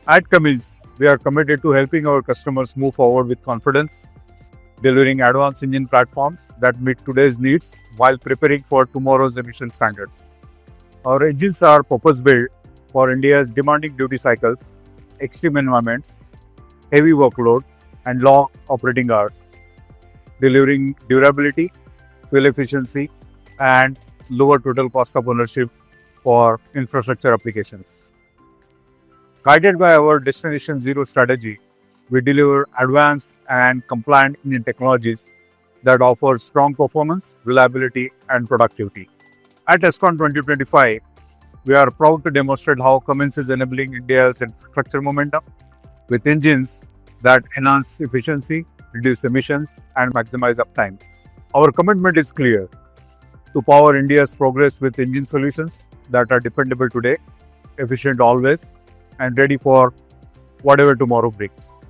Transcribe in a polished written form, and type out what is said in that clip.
At Cummins, we are committed to helping our customers move forward with confidence, delivering advanced engine platforms that meet today's needs while preparing for tomorrow's emission standards. Our engines are purpose-built for India's demanding duty cycles, extreme environments, heavy workload, and long operating hours, delivering durability, fuel efficiency, and lower total cost of ownership for infrastructure applications. Guided by our Destination Zero strategy, we deliver advanced and compliant engine technologies that offer strong performance, reliability, and productivity. At EXCON 2025, we are proud to demonstrate how Cummins is enabling India's infrastructure momentum with engines that enhance efficiency, reduce emissions, and maximize uptime. Our commitment is clear: to power India's progress with engine solutions that are dependable today, efficient always, and ready for whatever tomorrow brings.